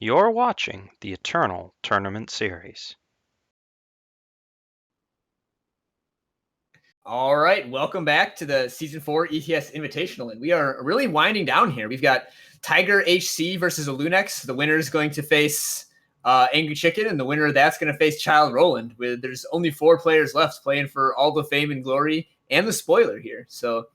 You're watching the Eternal Tournament Series. All right, welcome back to the Season 4 ETS Invitational, and we are really winding down here. We've got Tiger HC versus Alunex. The winner is going to face Angry Chicken, and the winner of that's going to face Child Roland. There's only 4 players left playing for all the fame and glory and the spoiler here. So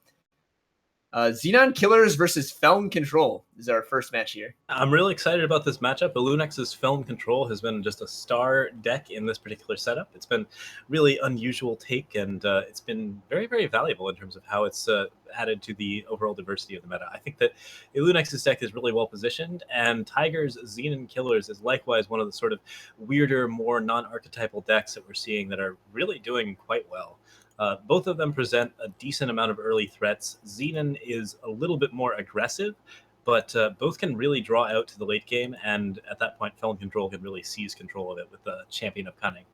Xenon Killers versus Felon Control is our first match here. I'm really excited about this matchup. Alunex's Felon Control has been just a star deck in this particular setup. It's been really unusual take, and it's been very, very valuable in terms of how it's added to the overall diversity of the meta. I think that Alunex's deck is really well positioned, and Tiger's Xenon Killers is likewise one of the sort of weirder, more non-archetypal decks that we're seeing that are really doing quite well. Both of them present a decent amount of early threats. Xenon is a little bit more aggressive, but both can really draw out to the late game, and at that point, Felon Control can really seize control of it with the Champion of Cunning.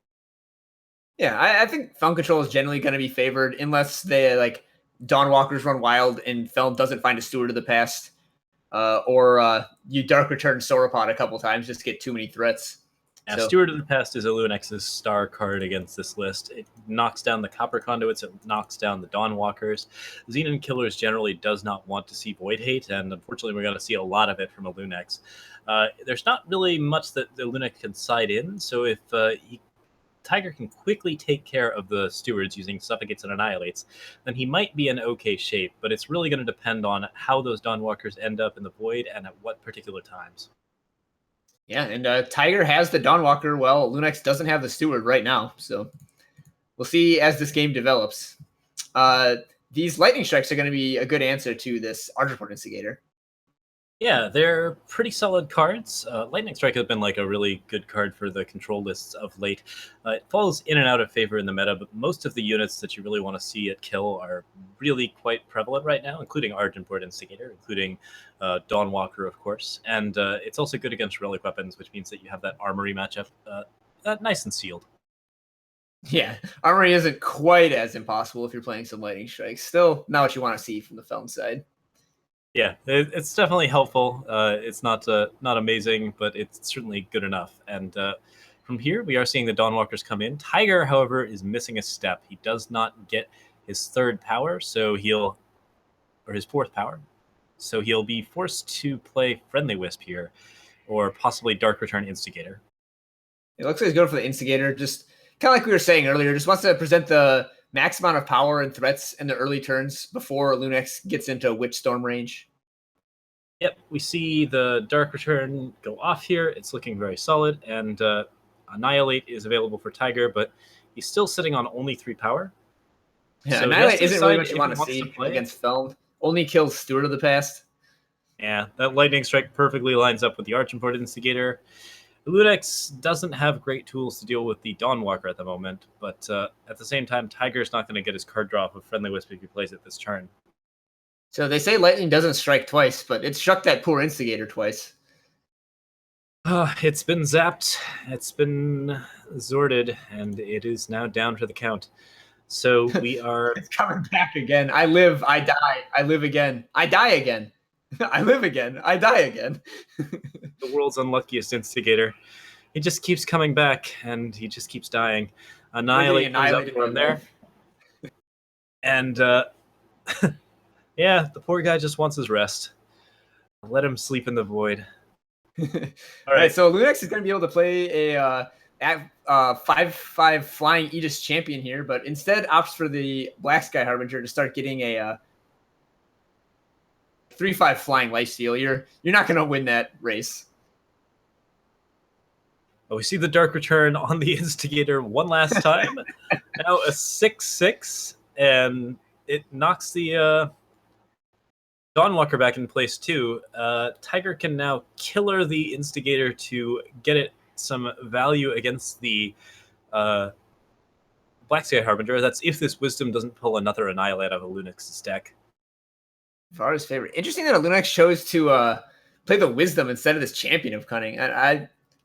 Yeah, I think Felon Control is generally going to be favored unless they Dawnwalkers run wild and Felon doesn't find a Steward of the Past, or you Dark Return Sauropod a couple times just to get too many threats. Yeah, Steward of the Past is Alunex's star card against this list. It knocks down the Copper Conduits, it knocks down the Dawnwalkers. Xenon Killers generally does not want to see Void Hate, and unfortunately we're going to see a lot of it from Alunex. There's not really much that the Alunex can side in, so if Tiger can quickly take care of the Stewards using Suffocates and Annihilates, then he might be in okay shape, but it's really going to depend on how those Dawnwalkers end up in the Void and at what particular times. Yeah, and Tiger has the Dawnwalker. Well, Alunex doesn't have the Steward right now, so we'll see as this game develops. These Lightning Strikes are going to be a good answer to this Argentport Instigator. Yeah, they're pretty solid cards. Lightning Strike has been like a really good card for the control lists of late. It falls in and out of favor in the meta, but most of the units that you really want to see it kill are really quite prevalent right now, including Argentport Instigator, including Dawnwalker, of course. And it's also good against relic weapons, which means that you have that armory matchup nice and sealed. Yeah, armory isn't quite as impossible if you're playing some Lightning Strikes. Still not what you want to see from the Felon side. Yeah, it's definitely helpful. It's not amazing, but it's certainly good enough. And from here, we are seeing the Dawnwalkers come in. Tiger, however, is missing a step. He does not get his third power, or his fourth power. So he'll be forced to play Friendly Wisp here, or possibly Dark Return Instigator. It looks like he's going for the Instigator. Just kind of like we were saying earlier, just wants to present the max amount of power and threats in the early turns before Alunex gets into Witchstorm range. Yep, we see the Dark Return go off here. It's looking very solid, and Annihilate is available for Tiger, but he's still sitting on only 3 power. Yeah, so Annihilate isn't really what you want to see against Felon. Only kills Steward of the Past. Yeah, that Lightning Strike perfectly lines up with the Argentport Instigator. Alunex doesn't have great tools to deal with the Dawnwalker at the moment, but at the same time, Tiger's not going to get his card draw of Friendly Wisp if he plays it this turn. So they say lightning doesn't strike twice, but it struck that poor Instigator twice. It's been zapped, it's been Zorded, and it is now down to the count. So we are... It's coming back again. I live, I die, I live again. I die again. I live again. I die again. The world's unluckiest Instigator. He just keeps coming back, and he just keeps dying. Annihilate comes up from there. And, yeah, the poor guy just wants his rest. Let him sleep in the void. All right, so Alunex is going to be able to play a 5/5 Flying Aegis Champion here, but instead opts for the Black Sky Harbinger to start getting a 3/5 Flying Lifesteal. You're not going to win that race. Oh, we see the Dark Return on the Instigator one last time. Now a 6/6, and it knocks the Dawnwalker back in place too. Tiger can now killer the Instigator to get it some value against the Black Sky Harbinger. That's if this Wisdom doesn't pull another Annihilate out of Alunex's deck. Varda's favorite. Interesting that Alunex chose to play the Wisdom instead of this Champion of Cunning.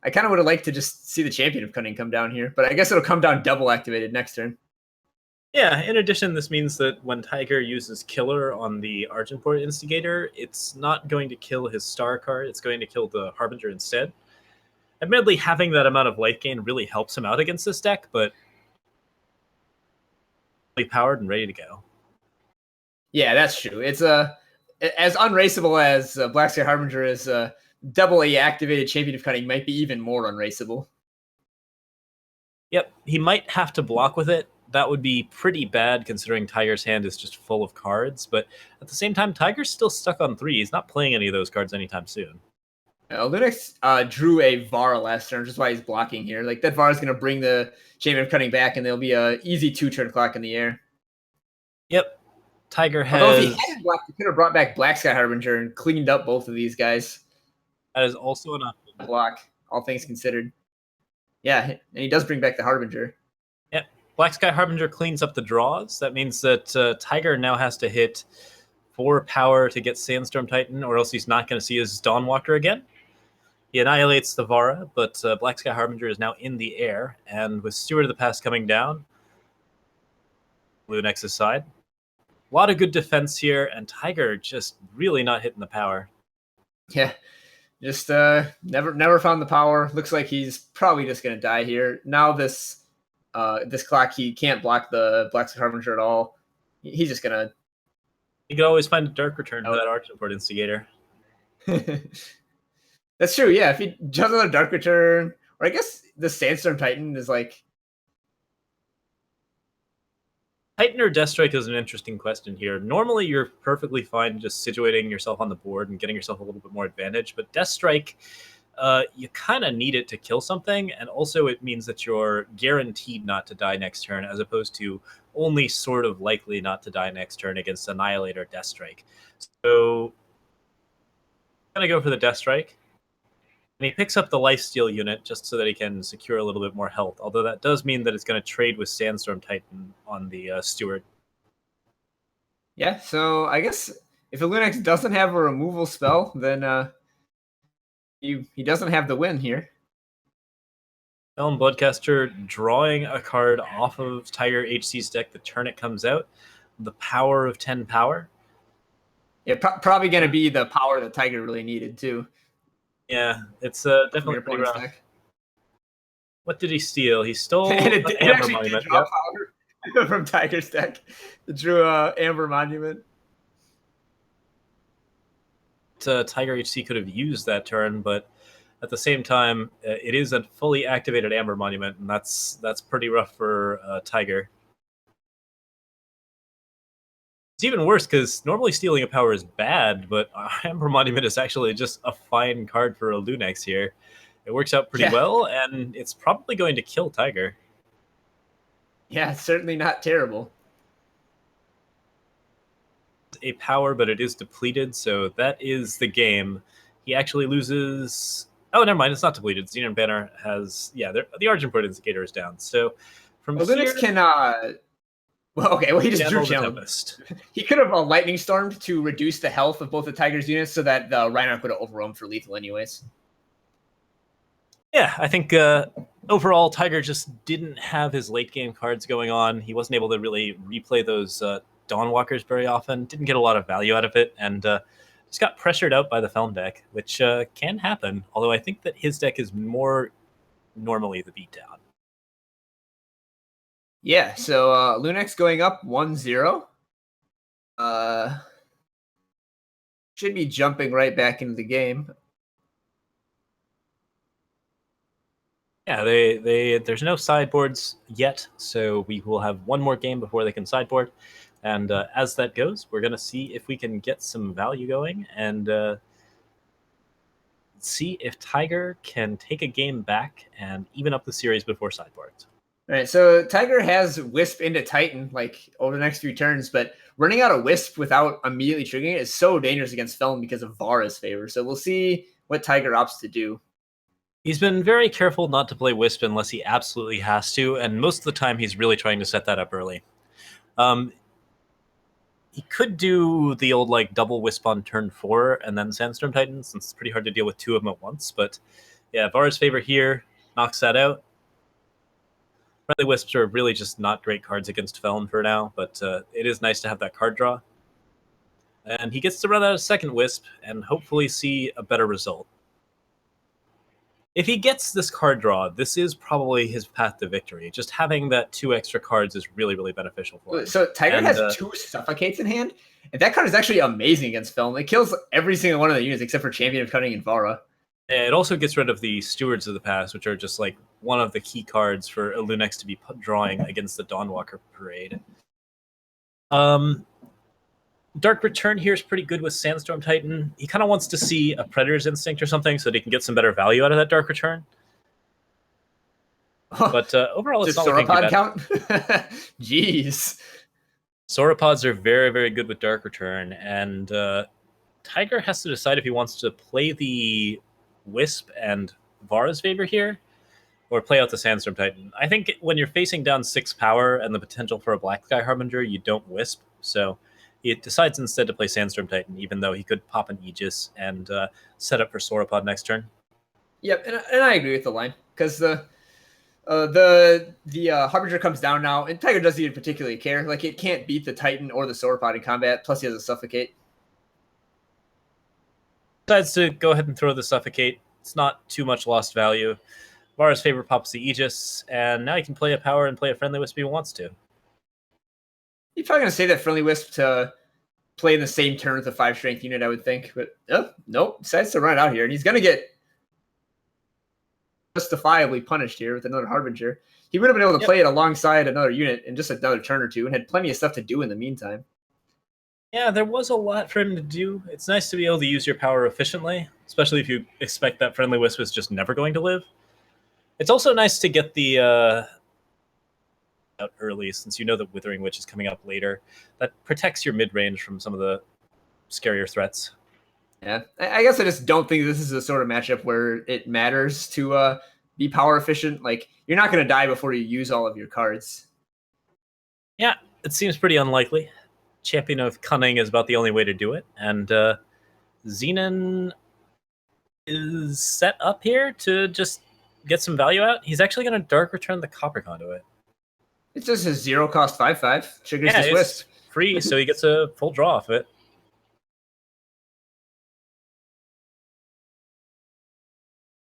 I kind of would have liked to just see the Champion of Cunning come down here, but I guess it'll come down double activated next turn. Yeah, in addition, this means that when Tiger uses Killer on the Argentport Instigator, it's not going to kill his star card, it's going to kill the Harbinger instead. Admittedly, having that amount of life gain really helps him out against this deck, but fully powered and ready to go. Yeah, that's true. It's as unraceable as Black Sky Harbinger is. Double A activated Champion of Cunning might be even more unraceable. Yep, he might have to block with it. That would be pretty bad considering Tiger's hand is just full of cards. But at the same time, Tiger's still stuck on 3. He's not playing any of those cards anytime soon. Lunex drew a Vara last turn, which is why he's blocking here. Like, that Vara is going to bring the Champion of Cunning back, and there'll be a easy 2-turn clock in the air. Yep, Tiger has... Although if he hadn't blocked, he could have brought back Black Sky Harbinger and cleaned up both of these guys. That is also an option. Block, all things considered. Yeah, and he does bring back the Harbinger. Yep, Black Sky Harbinger cleans up the draws. That means that Tiger now has to hit 4 power to get Sandstorm Titan, or else he's not going to see his Dawnwalker again. He annihilates the Vara, but Black Sky Harbinger is now in the air, and with Steward of the Past coming down, Lunex's side. A lot of good defense here, and Tiger just really not hitting the power. Yeah, just never found the power. Looks like he's probably just going to die here. Now this clock, he can't block the Black Sky Harbinger at all. He's just going to... You could always find a Dark Return for that Archport Instigator. That's true, yeah. If he does another Dark Return, or I guess the Sandstorm Titan is like... Titan or Deathstrike is an interesting question here. Normally, you're perfectly fine just situating yourself on the board and getting yourself a little bit more advantage, but Deathstrike, you kind of need it to kill something, and also it means that you're guaranteed not to die next turn, as opposed to only sort of likely not to die next turn against Annihilator Deathstrike. So, I'm going to go for the Deathstrike. And he picks up the lifesteal unit just so that he can secure a little bit more health, although that does mean that it's going to trade with Sandstorm Titan on the Steward. Yeah, so I guess if a Lunex doesn't have a removal spell, then he doesn't have the win here. Felon Bloodcaster drawing a card off of Tiger HC's deck the turn it comes out. The power of 10 power. Yeah, probably going to be the power that Tiger really needed, too. Yeah, it's definitely pretty rough. Deck. What did he steal? He stole it Amber Monument. Yep. Power from Tiger's deck. It drew Amber Monument. Tiger HC could have used that turn, but at the same time, it is a fully activated Amber Monument, and that's pretty rough for Tiger. It's even worse because normally stealing a power is bad, but Amber Monument is actually just a fine card for a Lunex here. It works out pretty well, and it's probably going to kill Tiger. Yeah, it's certainly not terrible. A power, but it is depleted, so that is the game. He actually loses... Oh, never mind, it's not depleted. Xenon Banner has... Yeah, the Argentport Instigator is down. So from here... Lunex can... Well, okay, well, he just drew Channel. He could have Lightning Stormed to reduce the health of both the Tiger's units so that the Rhinoc would have overwhelmed for lethal anyways. Yeah, I think overall, Tiger just didn't have his late-game cards going on. He wasn't able to really replay those Dawnwalkers very often. Didn't get a lot of value out of it, and just got pressured out by the Felm deck, which can happen, although I think that his deck is more normally the beatdown. Yeah, so Lunex going up 1-0. Should be jumping right back into the game. Yeah, there's no sideboards yet, so we will have one more game before they can sideboard. And as that goes, we're going to see if we can get some value going and see if Tiger can take a game back and even up the series before sideboards. All right, so Tiger has Wisp into Titan like over the next few turns, but running out of Wisp without immediately triggering it is so dangerous against Felon because of Vara's favor. So we'll see what Tiger opts to do. He's been very careful not to play Wisp unless he absolutely has to, and most of the time he's really trying to set that up early. He could do the old double Wisp on turn 4 and then Sandstorm Titan, since it's pretty hard to deal with 2 of them at once. But yeah, Vara's favor here knocks that out. Friendly Wisps are really just not great cards against Felon for now, but it is nice to have that card draw. And he gets to run out a second Wisp and hopefully see a better result. If he gets this card draw, this is probably his path to victory. Just having that 2 extra cards is really, really beneficial for him. So Tiger has 2 Suffocates in hand, and that card is actually amazing against Film. It kills every single one of the units except for Champion of Cunning and Vara. It also gets rid of the Stewards of the Past, which are just like one of the key cards for Lunex to be drawing against the Dawnwalker Parade. Dark Return here is pretty good with Sandstorm Titan. He kind of wants to see a Predator's Instinct or something so that he can get some better value out of that Dark Return. But overall, it's not looking too bad. Count? Jeez. Sauropods are very, very good with Dark Return, and Tiger has to decide if he wants to play the Wisp and Vara's favor here, or play out the Sandstorm Titan. I think when you're facing down 6 power and the potential for a Black Sky Harbinger, you don't Wisp, so he decides instead to play Sandstorm Titan, even though he could pop an Aegis and set up for Sauropod next turn. Yep, and I agree with the line, because the Harbinger comes down now, and Tiger doesn't even particularly care. Like, it can't beat the Titan or the Sauropod in combat, plus he has a Suffocate. Decides to go ahead and throw the Suffocate. It's not too much lost value. Vara's favor pops the Aegis, and now he can play a power and play a Friendly Wisp if he wants to. He's probably going to say that Friendly Wisp to play in the same turn with a 5 strength unit, I would think. But nope, decides to run it out here. And he's going to get justifiably punished here with another Harbinger. He would have been able to play it alongside another unit in just another turn or two and had plenty of stuff to do in the meantime. Yeah, there was a lot for him to do. It's nice to be able to use your power efficiently, especially if you expect that Friendly Wisp is just never going to live. It's also nice to get the out early, since you know that Withering Witch is coming up later. That protects your mid-range from some of the scarier threats. Yeah, I guess I just don't think this is the sort of matchup where it matters to be power efficient. Like, you're not going to die before you use all of your cards. Yeah, it seems pretty unlikely. Champion of Cunning is about the only way to do it, and Xenon is set up here to just get some value out. He's actually going to Dark Return the Copper Conduit. It's just a 0-cost 5/5. Triggers this Wisp. Free, so he gets a full draw off it.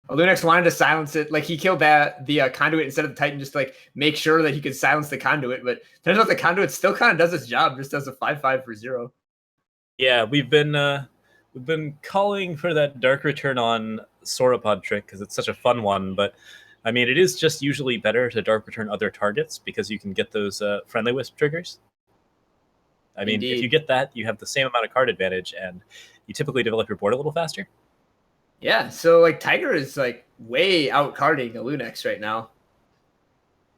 Lunex wanted to silence it. Like, he killed the Conduit instead of the Titan just to, like, make sure that he could silence the Conduit. But turns out the Conduit still kind of does its job, just does a 5/5 for 0. Yeah, we've been calling for that Dark Return on Sauropod trick because it's such a fun one. But I mean, it is just usually better to Dark Return other targets because you can get those Friendly Wisp triggers. I mean, if you get that, you have the same amount of card advantage, and you typically develop your board a little faster. Yeah, so, like, Tiger is, like, way out-carding a Lunex right now.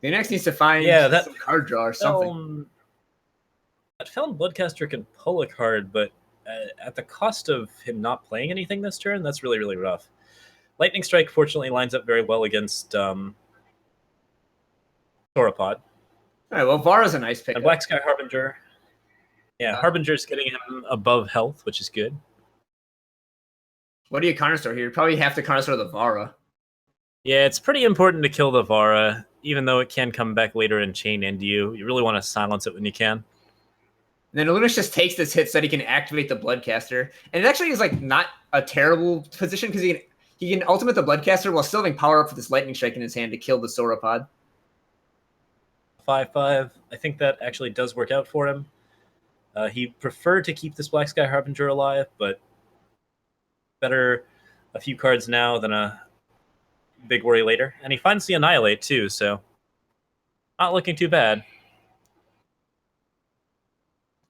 Lunex needs to find some card draw or something. That Felon Bloodcaster can pull a card, but at the cost of him not playing anything this turn, that's really, really rough. Lightning Strike, fortunately, lines up very well against Sauropod. All right, well, Vara's a nice pick. And Black Sky Harbinger. Yeah, Harbinger's getting him above health, which is good. What do you counterstore here? You probably have to counterstore the Vara. Yeah, it's pretty important to kill the Vara, even though it can come back later and chain into you. You really want to silence it when you can. And then Lunex just takes this hit so that he can activate the Bloodcaster. And it actually is, like, not a terrible position because he can ultimate the Bloodcaster while still having power up for this Lightning Strike in his hand to kill the Sauropod. 5/5. I think that actually does work out for him. He preferred to keep this Black Sky Harbinger alive, but better a few cards now than a big worry later. And he finds the Annihilate, too, so not looking too bad.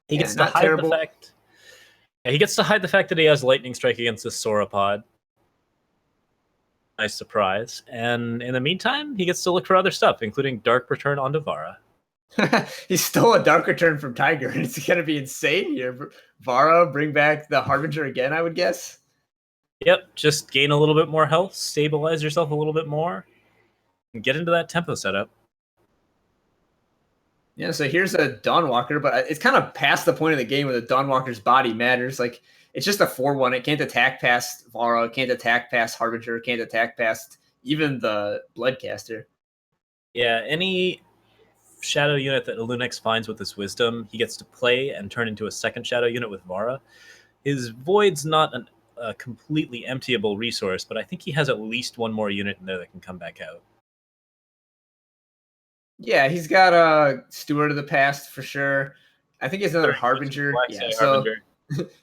He gets to hide the fact. Yeah, he gets to hide the fact that he has Lightning Strike against this Sauropod. Nice surprise. And in the meantime, he gets to look for other stuff, including Dark Return onto Vara. He stole a Dark Return from Tiger, and it's going to be insane here. Vara, bring back the Harbinger again, I would guess. Yep, just gain a little bit more health, stabilize yourself a little bit more, and get into that tempo setup. Yeah, so here's a Dawnwalker, but it's kind of past the point of the game where the Dawnwalker's body matters. Like, it's just a 4/1. It can't attack past Vara, can't attack past Harbinger, can't attack past even the Bloodcaster. Yeah, any shadow unit that Lunex finds with this Wisdom, he gets to play and turn into a second shadow unit with Vara. His Void's not a completely emptyable resource, but I think he has at least one more unit in there that can come back out. Yeah, he's got a Steward of the Past for sure. I think he has another Harbinger. Yeah, so Harbinger.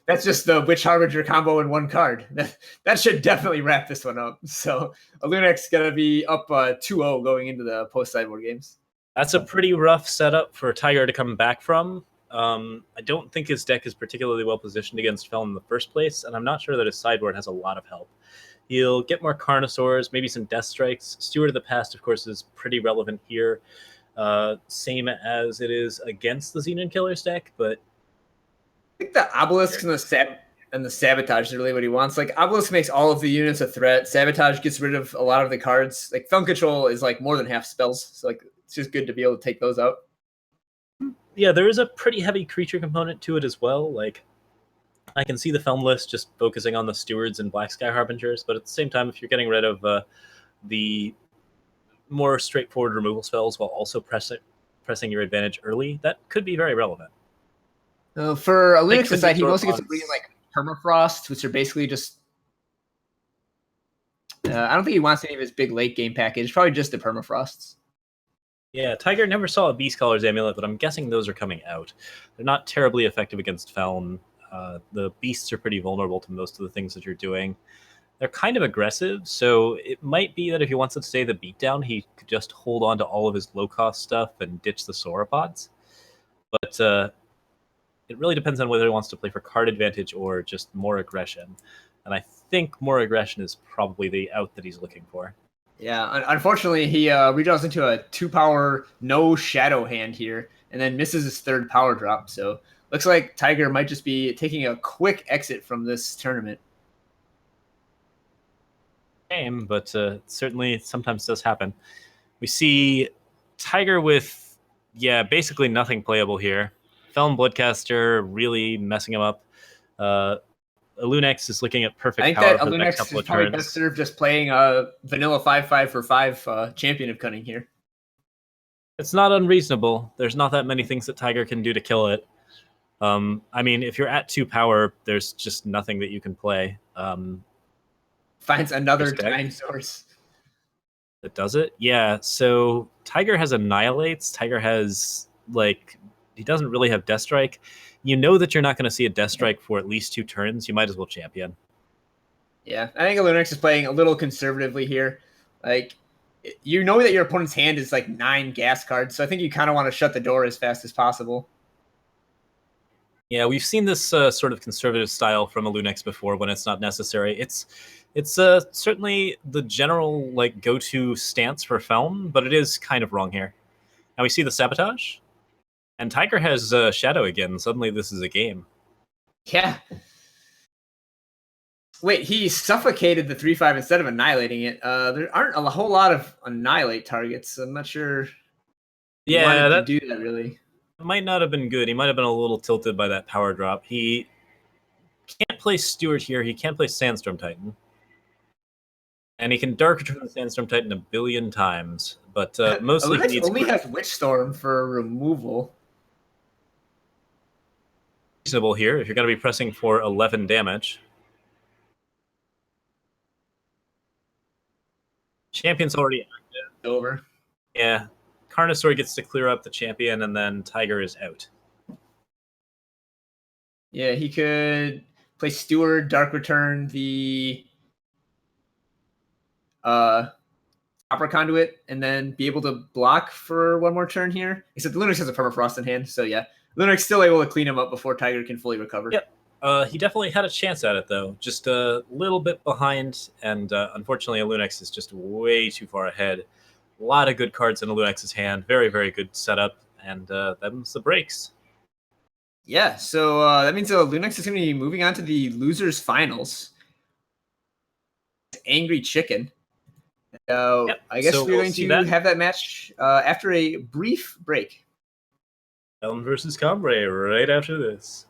that's just the Witch Harbinger combo in one card. That should definitely wrap this one up. So Lunex going to be up 2-0 going into the post-sideboard games. That's a pretty rough setup for Tiger to come back from. I don't think his deck is particularly well positioned against Fel in the first place, and I'm not sure that his sideboard has a lot of help. He'll get more Carnosaurs, maybe some Death Strikes. Steward of the Past, of course, is pretty relevant here. Same as it is against the Xenon Killers deck, but I think the Obelisk and the Sabotage is really what he wants. Like, Obelisk makes all of the units a threat. Sabotage gets rid of a lot of the cards. Like, Film Control is like more than half spells, so like it's just good to be able to take those out. Yeah, there is a pretty heavy creature component to it as well. Like, I can see the film list just focusing on the Stewards and Black Sky Harbingers, but at the same time, if you're getting rid of the more straightforward removal spells while also pressing your advantage early, that could be very relevant. For a Linux side, he mostly gets to bring in like Permafrost, which are basically just. I don't think he wants any of his big late game package. Probably just the Permafrosts. Yeah, Tiger never saw a Beast Caller's Amulet, but I'm guessing those are coming out. They're not terribly effective against Feln. The beasts are pretty vulnerable to most of the things that you're doing. They're kind of aggressive, so it might be that if he wants to stay the beatdown, he could just hold on to all of his low-cost stuff and ditch the sauropods. But it really depends on whether he wants to play for card advantage or just more aggression. And I think more aggression is probably the out that he's looking for. Yeah, unfortunately, he redraws into a 2-power no shadow hand here, and then misses his third power drop. So looks like Tiger might just be taking a quick exit from this tournament. Game, but certainly sometimes does happen. We see Tiger with, basically nothing playable here. Felon Bloodcaster really messing him up. Lunex is looking at perfect power for the next couple of turns. I think that Lunex is probably best served just playing a vanilla 5/5 for 5 Champion of Cunning here. It's not unreasonable. There's not that many things that Tiger can do to kill it. I mean, if you're at 2 power, there's just nothing that you can play. Finds another time source. That does it? Yeah, so Tiger has Annihilates. Tiger has, he doesn't really have Death Strike. You know that you're not going to see a Death Strike for at least 2 turns. You might as well champion. Yeah, I think Lunex is playing a little conservatively here. Like, you know that your opponent's hand is like 9 gas cards, so I think you kind of want to shut the door as fast as possible. Yeah, we've seen this sort of conservative style from a Lunex before when it's not necessary. It's certainly the general go-to stance for Feln, but it is kind of wrong here. Now we see the Sabotage, and Tiger has Shadow again. Suddenly this is a game. Yeah. Wait, he suffocated the 3/5 instead of annihilating it. There aren't a whole lot of annihilate targets. I'm not sure. Yeah, that do that really. Might not have been good. He might have been a little tilted by that power drop. He can't play Steward here. He can't play Sandstorm Titan. And he can Dark Return the Sandstorm Titan a billion times. But mostly he needs... only has Witchstorm for removal. Reasonable here if you're going to be pressing for 11 damage. Champion's already active. Over. Yeah. Carnosaur gets to clear up the champion, and then Tiger is out. Yeah, he could play Steward, Dark Return, the Copper Conduit, and then be able to block for one more turn here. Except Lunex has a Permafrost in hand, so yeah. Lunex still able to clean him up before Tiger can fully recover. Yep. He definitely had a chance at it, though. Just a little bit behind, and unfortunately, Lunex is just way too far ahead. A lot of good cards in Lunex's hand. Very, very good setup, and them's the breaks. Yeah, so that means Lunex is going to be moving on to the losers finals. Angry Chicken. Yep. I guess we're going to have that match after a brief break. Felon versus Cambrai right after this.